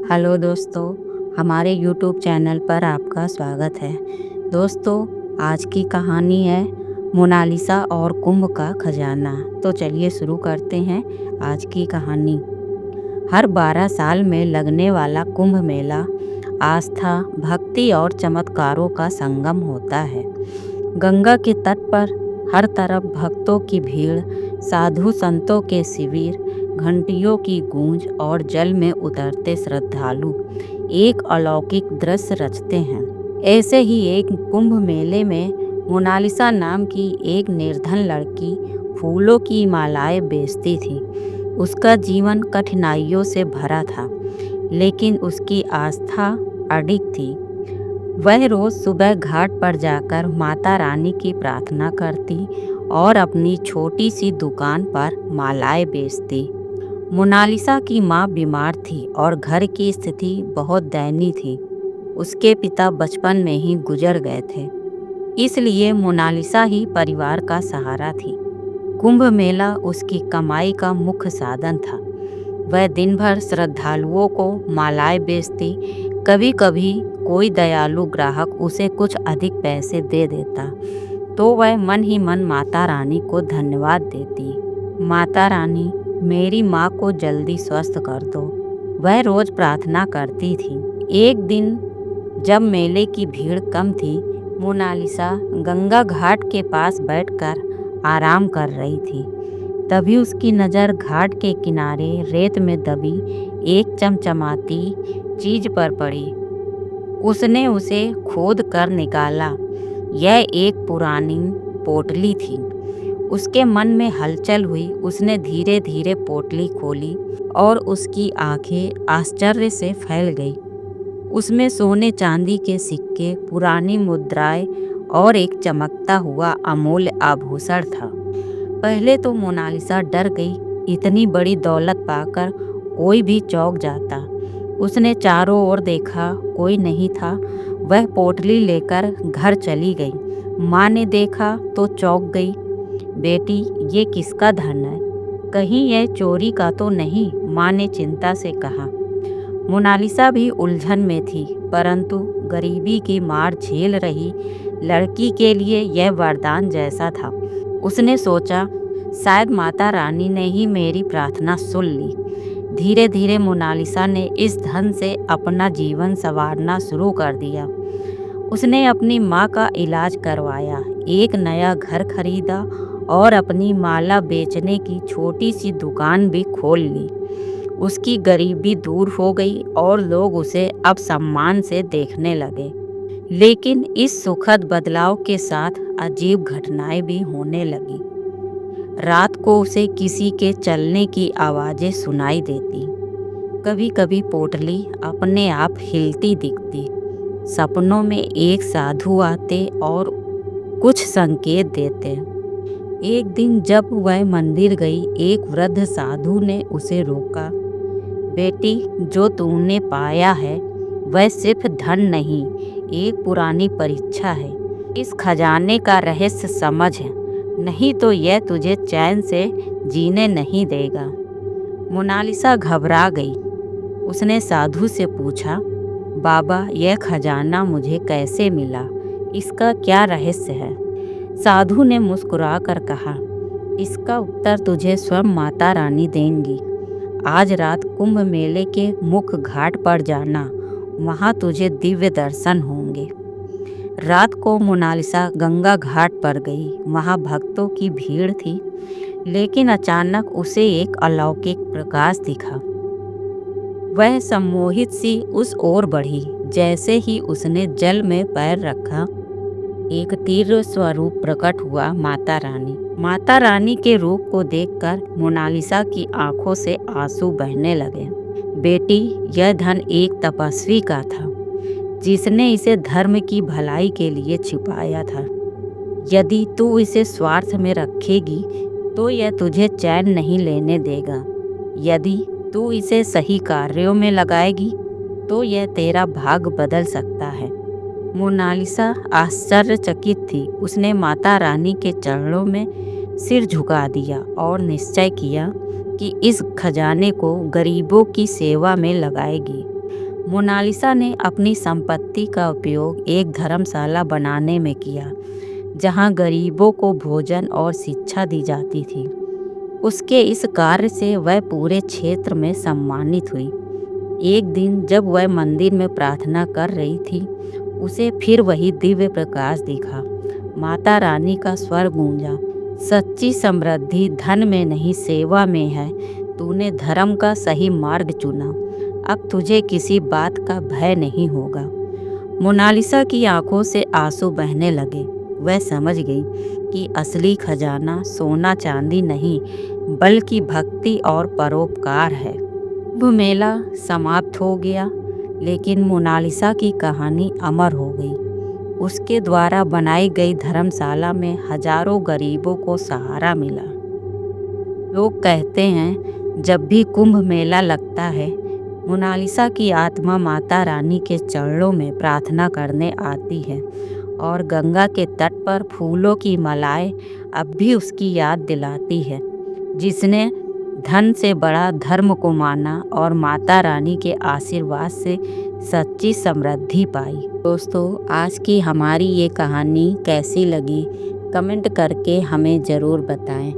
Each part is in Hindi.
हेलो दोस्तों, हमारे यूट्यूब चैनल पर आपका स्वागत है। दोस्तों, आज की कहानी है मोनालिसा और कुंभ का खजाना। तो चलिए शुरू करते हैं आज की कहानी। हर 12 साल में लगने वाला कुंभ मेला आस्था, भक्ति और चमत्कारों का संगम होता है। गंगा के तट पर हर तरफ भक्तों की भीड़, साधु संतों के शिविर, घंटियों की गूंज और जल में उतरते श्रद्धालु एक अलौकिक दृश्य रचते हैं। ऐसे ही एक कुंभ मेले में मोनालिसा नाम की एक निर्धन लड़की फूलों की मालाएं बेचती थी। उसका जीवन कठिनाइयों से भरा था, लेकिन उसकी आस्था अडिग थी। वह रोज सुबह घाट पर जाकर माता रानी की प्रार्थना करती और अपनी छोटी सी दुकान पर मालाएं बेचती। मोनालिसा की माँ बीमार थी और घर की स्थिति बहुत दयनीय थी। उसके पिता बचपन में ही गुजर गए थे, इसलिए मोनालिसा ही परिवार का सहारा थी। कुंभ मेला उसकी कमाई का मुख्य साधन था। वह दिन भर श्रद्धालुओं को मालाएं बेचती। कभी कभी कोई दयालु ग्राहक उसे कुछ अधिक पैसे दे देता, तो वह मन ही मन माता रानी को धन्यवाद देती। माता रानी, मेरी माँ को जल्दी स्वस्थ कर दो, वह रोज प्रार्थना करती थी। एक दिन जब मेले की भीड़ कम थी, मोनालिसा गंगा घाट के पास बैठकर आराम कर रही थी। तभी उसकी नज़र घाट के किनारे रेत में दबी एक चमचमाती चीज पर पड़ी। उसने उसे खोद कर निकाला। यह एक पुरानी पोटली थी। उसके मन में हलचल हुई। उसने धीरे धीरे पोटली खोली और उसकी आंखें आश्चर्य से फैल गई। उसमें सोने चांदी के सिक्के, पुरानी मुद्राएं और एक चमकता हुआ अमूल्य आभूषण था। पहले तो मोनालिसा डर गई। इतनी बड़ी दौलत पाकर कोई भी चौंक जाता। उसने चारों ओर देखा, कोई नहीं था। वह पोटली लेकर घर चली गई। माँ ने देखा तो चौंक गई। बेटी, ये किसका धन है? कहीं यह चोरी का तो नहीं? माँ ने चिंता से कहा। मोनालिसा भी उलझन में थी, परंतु गरीबी की मार झेल रही लड़की के लिए यह वरदान जैसा था। उसने सोचा, शायद माता रानी ने ही मेरी प्रार्थना सुन ली। धीरे धीरे मोनालिसा ने इस धन से अपना जीवन संवारना शुरू कर दिया। उसने अपनी माँ का इलाज करवाया, एक नया घर खरीदा और अपनी माला बेचने की छोटी सी दुकान भी खोल ली। उसकी गरीबी दूर हो गई और लोग उसे अब सम्मान से देखने लगे। लेकिन इस सुखद बदलाव के साथ अजीब घटनाएं भी होने लगी। रात को उसे किसी के चलने की आवाजें सुनाई देती। कभी कभी पोटली अपने आप हिलती दिखती। सपनों में एक साधु आते और कुछ संकेत देते। एक दिन जब वह मंदिर गई, एक वृद्ध साधु ने उसे रोका। बेटी, जो तूने पाया है वह सिर्फ धन नहीं, एक पुरानी परीक्षा है। इस खजाने का रहस्य समझ है, नहीं तो यह तुझे चैन से जीने नहीं देगा। मोनालिसा घबरा गई। उसने साधु से पूछा, बाबा, यह खजाना मुझे कैसे मिला? इसका क्या रहस्य है? साधु ने मुस्कुराकर कहा, इसका उत्तर तुझे स्वयं माता रानी देंगी। आज रात कुंभ मेले के मुख्य घाट पर जाना, वहाँ तुझे दिव्य दर्शन होंगे। रात को मोनालिसा गंगा घाट पर गई। वहाँ भक्तों की भीड़ थी, लेकिन अचानक उसे एक अलौकिक प्रकाश दिखा। वह सम्मोहित सी उस ओर बढ़ी। जैसे ही उसने जल में पैर रखा, एक तीव्र स्वरूप प्रकट हुआ, माता रानी। माता रानी के रूप को देखकर मोनालिसा की आंखों से आंसू बहने लगे। बेटी, यह धन एक तपस्वी का था, जिसने इसे धर्म की भलाई के लिए छिपाया था। यदि तू इसे स्वार्थ में रखेगी तो यह तुझे चैन नहीं लेने देगा। यदि तू इसे सही कार्यों में लगाएगी तो यह तेरा भाग्य बदल सकता है। मोनालिसा आश्चर्यचकित थी। उसने माता रानी के चरणों में सिर झुका दिया और निश्चय किया कि इस खजाने को गरीबों की सेवा में लगाएगी। मोनालिसा ने अपनी संपत्ति का उपयोग एक धर्मशाला बनाने में किया, जहां गरीबों को भोजन और शिक्षा दी जाती थी। उसके इस कार्य से वह पूरे क्षेत्र में सम्मानित हुई। एक दिन जब वह मंदिर में प्रार्थना कर रही थी, उसे फिर वही दिव्य प्रकाश दिखा। माता रानी का स्वर गूंजा, सच्ची समृद्धि धन में नहीं सेवा में है। तूने धर्म का सही मार्ग चुना, अब तुझे किसी बात का भय नहीं होगा। मोनालिसा की आंखों से आंसू बहने लगे। वह समझ गई कि असली खजाना सोना चांदी नहीं, बल्कि भक्ति और परोपकार है। कुंभ मेला समाप्त हो गया, लेकिन मोनालिसा की कहानी अमर हो गई। उसके द्वारा बनाई गई धर्मशाला में हजारों गरीबों को सहारा मिला। लोग कहते हैं, जब भी कुंभ मेला लगता है, मोनालिसा की आत्मा माता रानी के चरणों में प्रार्थना करने आती है और गंगा के तट पर फूलों की मालाएं अब भी उसकी याद दिलाती है, जिसने धन से बड़ा धर्म को माना और माता रानी के आशीर्वाद से सच्ची समृद्धि पाई। दोस्तों, आज की हमारी ये कहानी कैसी लगी, कमेंट करके हमें ज़रूर बताएं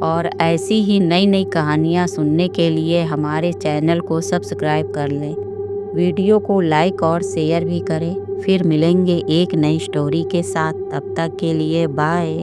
और ऐसी ही नई नई कहानियाँ सुनने के लिए हमारे चैनल को सब्सक्राइब कर लें। वीडियो को लाइक और शेयर भी करें। फिर मिलेंगे एक नई स्टोरी के साथ। तब तक के लिए बाय।